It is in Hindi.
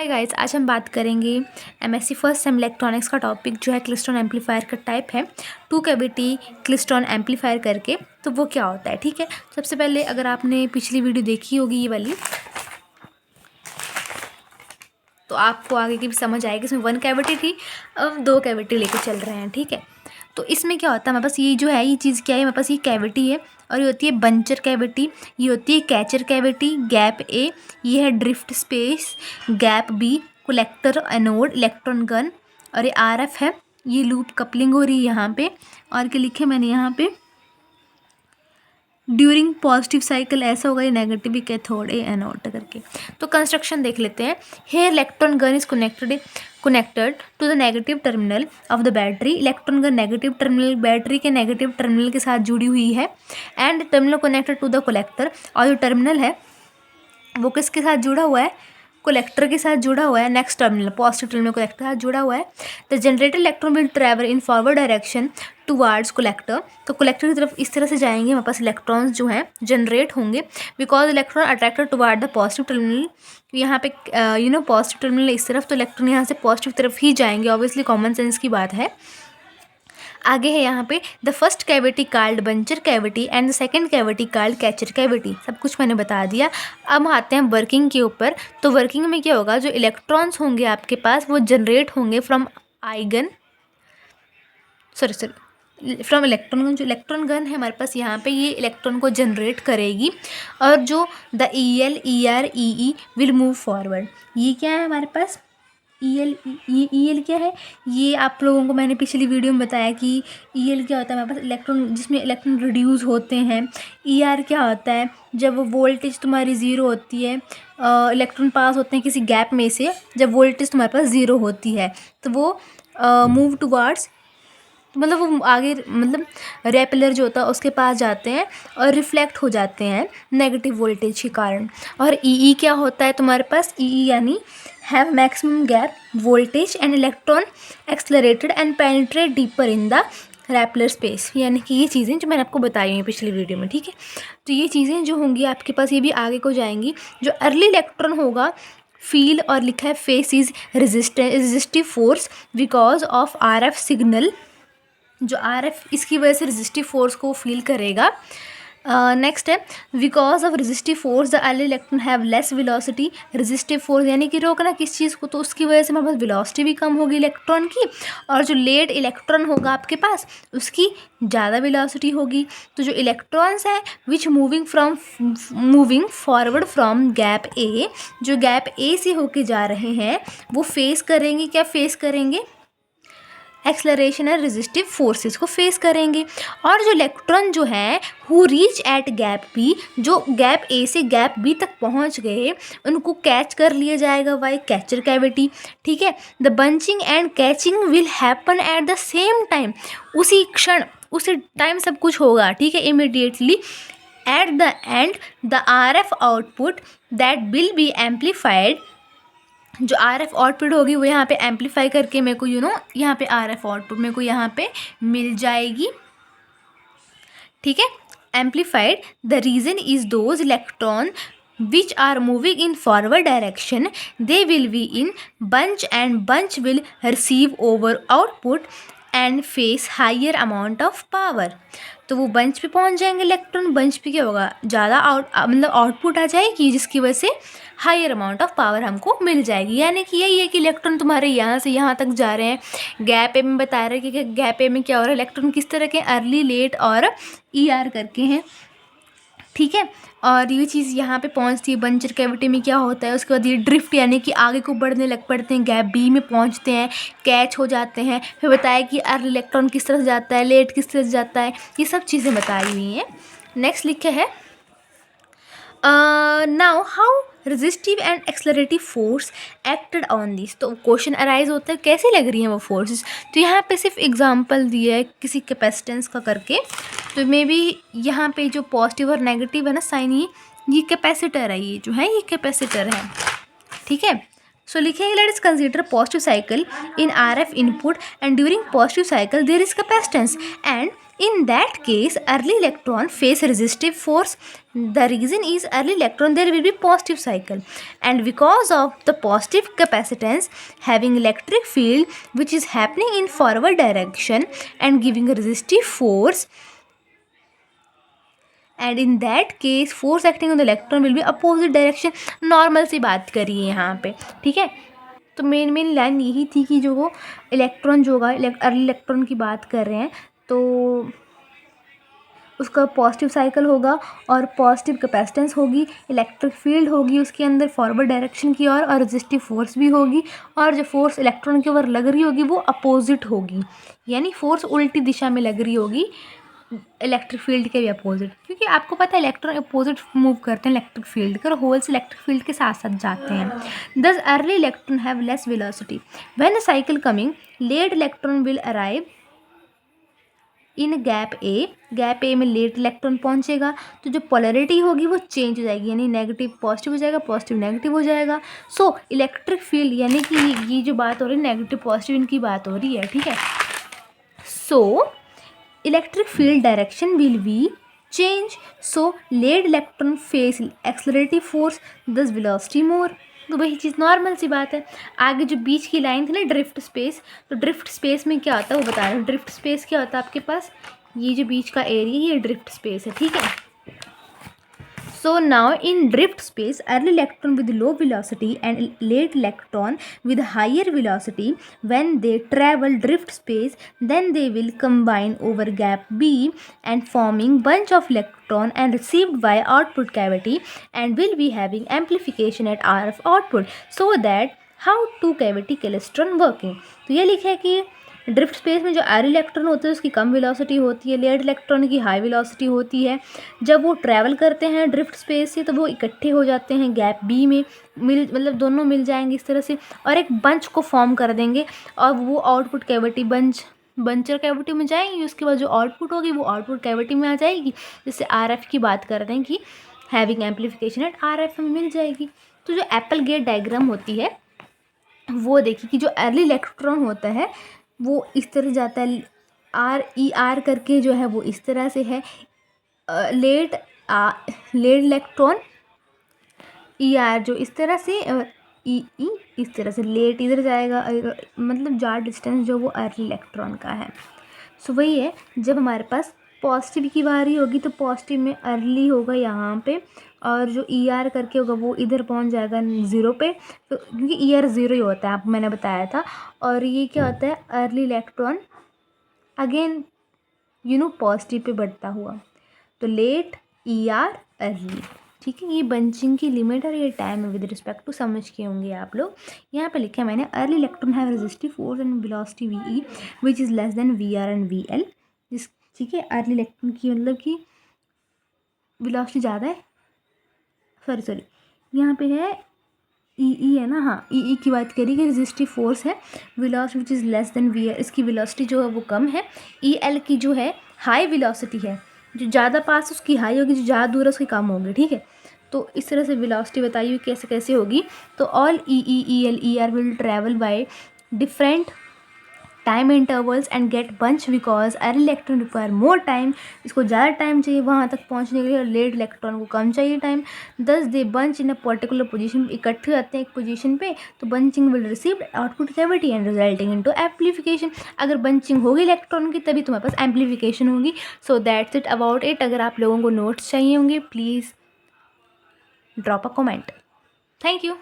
हाय गाइस, आज हम बात करेंगे एमएससी फर्स्ट सेम इलेक्ट्रॉनिक्स का टॉपिक जो है क्लिस्ट्रॉन एम्पलीफायर का टाइप है टू कैविटी क्लिस्ट्रॉन एम्पलीफायर करके। तो वो क्या होता है, ठीक है। सबसे पहले अगर आपने पिछली वीडियो देखी होगी ये वाली, तो आपको आगे की भी समझ आएगी। इसमें 1 कैविटी थी, अब 2 कैविटी लेके चल रहे हैं, ठीक है। तो इसमें क्या होता है, हमारे पास ये जो है ये चीज़ क्या है, हमारे पास ये कैविटी है और ये होती है बंचर कैविटी, ये होती है कैचर कैविटी, गैप ए, ये है drift space, gap B collector anode electron gun, और ये आरएफ है, ये लूप कपलिंग हो रही है यहाँ पे। और क्या लिखे मैंने यहाँ पे, ड्यूरिंग पॉजिटिव साइकिल ऐसा होगा, ये नेगेटिव कैथोड ए एनोड करके। तो कंस्ट्रक्शन देख लेते हैं। Here electron gun is connected to the negative terminal of the battery. Electron gun negative terminal, battery के नेगेटिव टर्मिनल के साथ जुड़ी हुई है। And terminal connected to the collector, और जो टर्मिनल है वो किसके साथ जुड़ा हुआ है, कलेक्टर के साथ जुड़ा हुआ है। Next terminal positive terminal collector के साथ जुड़ा हुआ है। The generated electron will travel in forward direction towards collector. तो कलेक्टर की तरफ इस तरह से जाएंगे, हमारे पास इलेक्ट्रॉन्स जो हैं जनरेट होंगे because electron attracted toward the positive terminal. यहाँ पे पॉजिटिव टर्मिनल इस तरफ, तो इलेक्ट्रॉन यहाँ से पॉजिटिव तरफ ही जाएंगे, ऑब्वियसली कॉमन सेंस की बात है। आगे है यहाँ पे the first cavity called buncher cavity and the second cavity called catcher cavity. सब कुछ मैंने बता दिया। अब हम आते हैं वर्किंग के ऊपर। तो वर्किंग में क्या होगा, जो इलेक्ट्रॉन्स होंगे आपके पास वो जनरेट होंगे फ्रॉम इलेक्ट्रॉन गन। जो इलेक्ट्रॉन गन है हमारे पास यहाँ पे, ये इलेक्ट्रॉन को जनरेट करेगी। और जो the EL ER EE will move forward. ये क्या है हमारे पास, EL क्या है, ये आप लोगों को मैंने पिछली वीडियो में बताया कि EL क्या होता है हमारे पास, इलेक्ट्रॉन जिसमें इलेक्ट्रॉन रिड्यूस होते हैं। ER क्या होता है, जब वोल्टेज तुम्हारी ज़ीरो होती है, इलेक्ट्रॉन पास होते हैं किसी गैप में से, जब वोल्टेज तुम्हारे पास ज़ीरो होती है तो वो मूव टुवार्ड्स, मतलब वो आगे, मतलब रेपेलर जो होता है उसके पास जाते हैं और रिफ्लेक्ट हो जाते हैं नेगेटिव वोल्टेज के कारण। और EE क्या होता है तुम्हारे पास, EE यानी have maximum gap voltage and electron accelerated and penetrate deeper in the repeller space. यानी कि ये चीज़ें जो मैंने आपको बताई हैं पिछली वीडियो में, ठीक है। तो ये चीज़ें जो होंगी आपके पास, ये भी आगे को जाएंगी। जो अर्ली इलेक्ट्रॉन होगा फील, और लिखा है face is resistive force because of RF signal. जो RF इसकी वजह से रेजिस्टिव फोर्स को फील करेगा। नेक्स्ट है because of resistive force the early electron have less velocity. Resistive force यानी कि रोकना किस चीज़ को, तो उसकी वजह से हमारे पास वेलोसिटी भी कम होगी इलेक्ट्रॉन की। और जो लेट इलेक्ट्रॉन होगा आपके पास उसकी ज़्यादा वेलोसिटी होगी। तो जो इलेक्ट्रॉन्स हैं विच मूविंग फॉरवर्ड फ्रॉम गैप ए, जो गैप ए से होके जा रहे हैं वो फेस करेंगे, क्या फेस करेंगे, एक्सलरेशन और रेजिस्टिव फोर्सेस को फेस करेंगे। और जो इलेक्ट्रॉन जो है who reach at gap B, जो गैप ए से गैप बी तक पहुंच गए उनको कैच कर लिया जाएगा बाय कैचर कैविटी, ठीक है। The bunching and catching will happen at the same time, उसी क्षण उसी टाइम सब कुछ होगा, ठीक है, immediately. At the end the RF output that will be amplified, जो RF आउटपुट होगी वो यहाँ पे एम्पलीफाई करके मेरे को यहाँ पे RF आउटपुट मेरे को यहाँ पे मिल जाएगी, ठीक है, amplified. The reason is those electron which are moving in forward direction, they will be in bunch and bunch will receive over output and face higher amount of power। तो वो बंच पे पहुंच जाएंगे इलेक्ट्रॉन, बंच पे क्या होगा, ज़्यादा आउटपुट आ जाएगी जिसकी वजह से हायर अमाउंट ऑफ पावर हमको मिल जाएगी। यानी कि यही है कि इलेक्ट्रॉन तुम्हारे यहाँ से यहाँ तक जा रहे हैं। गैप ए में बता रहे हैं कि गैप ए में क्या हो रहा है, इलेक्ट्रॉन किस तरह के, अर्ली, लेट और ER करके हैं, ठीक है। और ये चीज़ यहाँ पे पहुँचती है बंचर कैविटी में, क्या होता है उसके बाद ये ड्रिफ्ट यानी कि आगे को बढ़ने लग पड़ते हैं, गैप बी में पहुँचते हैं, कैच हो जाते हैं। फिर बताया कि अर्ली इलेक्ट्रॉन किस तरह से जाता है, लेट किस तरह से जाता है, ये सब चीज़ें बताई हुई हैं। नेक्स्ट लिखे है now how resistive and accelerative force acted on this. तो क्वेश्चन अराइज होता है कैसे लग रही हैं वो फोर्सेस। तो यहाँ पे सिर्फ एग्जांपल दिया है किसी कैपेसिटेंस का करके। तो मे बी यहाँ पे जो पॉजिटिव और नेगेटिव है ना साइन, ये कैपेसिटर है, ये जो है ये कैपेसिटर है, ठीक है। सो लिखेंगे let's consider positive cycle in RF input and during positive cycle there is capacitance and In that case, early electron face resistive force. The reason is early electron there will be positive cycle, and because of the positive capacitance having electric field which is happening in forward direction and giving a resistive force, and in that case force acting on the electron will be opposite direction. Normal सी बात करिए यहाँ पे, ठीक है। तो मेन लाइन यही थी कि जो वो इलेक्ट्रॉन जो होगा अर्ली इलेक्ट्रॉन की बात कर रहे हैं तो उसका पॉजिटिव साइकिल होगा और पॉजिटिव कैपेसिटेंस होगी, इलेक्ट्रिक फील्ड होगी उसके अंदर फॉरवर्ड डायरेक्शन की और रेजिस्टिव फोर्स भी होगी, और जो फोर्स इलेक्ट्रॉन के ऊपर लग रही होगी वो अपोजिट होगी, यानी फोर्स उल्टी दिशा में लग रही होगी इलेक्ट्रिक फील्ड के भी अपोजिट, क्योंकि आपको पता है इलेक्ट्रॉन अपोजिट मूव करते हैं इलेक्ट्रिक फील्ड के और होल्स इलेक्ट्रिक फील्ड के साथ साथ जाते हैं। Thus early electron have less velocity when the cycle coming late electron will arrive in gap A में लेट इलेक्ट्रॉन पहुंचेगा, तो जो पोलैरिटी होगी वो चेंज हो जाएगी, यानी नेगेटिव पॉजिटिव हो जाएगा, पॉजिटिव नेगेटिव हो जाएगा। सो इलेक्ट्रिक फील्ड यानी कि ये जो बात हो रही है नेगेटिव पॉजिटिव इनकी बात हो रही है, ठीक है। So electric field direction will be change, so late electron face accelerative force thus velocity more. तो वही चीज़ नॉर्मल सी बात है। आगे जो बीच की लाइन थी ना ड्रिफ्ट स्पेस, तो ड्रिफ्ट स्पेस में क्या होता है वो बता रहे हैं। ड्रिफ्ट स्पेस क्या होता है आपके पास, ये जो बीच का एरिया ये ड्रिफ्ट स्पेस है, ठीक है। So now in drift space, early electron with low velocity and late electron with higher velocity, when they travel drift space, then they will combine over gap B and forming bunch of electron and received by output cavity and will be having amplification at RF output, so that how two cavity klystron working। तो ये लिखा है कि ड्रिफ्ट स्पेस में जो अर्ली इलेक्ट्रॉन होते हैं उसकी कम वेलोसिटी होती है, लेट इलेक्ट्रॉन की हाई वेलोसिटी होती है। जब वो ट्रैवल करते हैं ड्रिफ्ट स्पेस से तो वो इकट्ठे हो जाते हैं गैप बी में, मतलब दोनों मिल जाएंगे इस तरह से और एक बंच को फॉर्म कर देंगे, और वो आउटपुट कैविटी बंचर कैविटी में जाएंगी। उसके बाद जो आउटपुट होगी वो आउटपुट कैविटी में आ जाएगी, जैसे RF की बात कर रहे हैं कि हैविंग एम्पलीफिकेशन एट RF में मिल जाएगी। तो जो एप्पल गेट डायग्राम होती है वो देखिए कि जो अर्ली इलेक्ट्रॉन होता है वो इस तरह जाता है, RER करके जो है वो इस तरह से है। लेट इलेक्ट्रॉन ER जो इस तरह से, EE इस तरह से, लेट इधर जाएगा, मतलब जार डिस्टेंस जो वो अर्ली इलेक्ट्रॉन का है। सो वही है, जब हमारे पास पॉजिटिव की बारी होगी तो पॉजिटिव में अर्ली होगा यहाँ पे, और जो ER करके होगा वो इधर पहुँच जाएगा 0 पे, तो क्योंकि ER 0 ही होता है, आपको मैंने बताया था। और ये क्या होता है, early electron again positive pay बढ़ता हुआ, तो लेट ER अर्ली, ठीक है। ये बंचिंग की लिमिट और ये टाइम है विद रिस्पेक्ट टू, समझ के होंगे आप लोग। यहाँ पे लिखा है मैंने, early electron have resistive force and velocity VE which is less than VR and VL। जिस, ठीक है, अर्ली इलेक्ट्रॉन की मतलब कि वेलोसिटी ज़्यादा है, सॉरी यहाँ पे है EE है ना, हाँ EE की बात करी कि रेजिस्टिव फोर्स है, velocity which is less than VR, इसकी वेलोसिटी जो है वो कम है। EL की जो है हाई वेलोसिटी है, जो ज़्यादा पास उसकी हाई होगी, जो ज़्यादा दूर है उसकी कम होगी, ठीक है। तो इस तरह से वेलोसिटी बताई हुई कैसे कैसे होगी। तो all EE EL ER will travel by different time intervals and get bunch because early electron require more time, इसको ज़्यादा टाइम चाहिए वहाँ तक पहुँचने के लिए, और लेट इलेक्ट्रॉन को कम चाहिए time. Thus they bunch in a particular position, इकट्ठे हो जाते हैं एक पोजीशन पे, तो bunching will receive output cavity and resulting into amplification. अगर बंचिंग होगी इलेक्ट्रॉन की तभी तुम्हारे पास एम्पलीफिकेशन होगी। So that's it about it. अगर आप लोगों को नोट्स चाहिए होंगे please drop a comment. Thank you.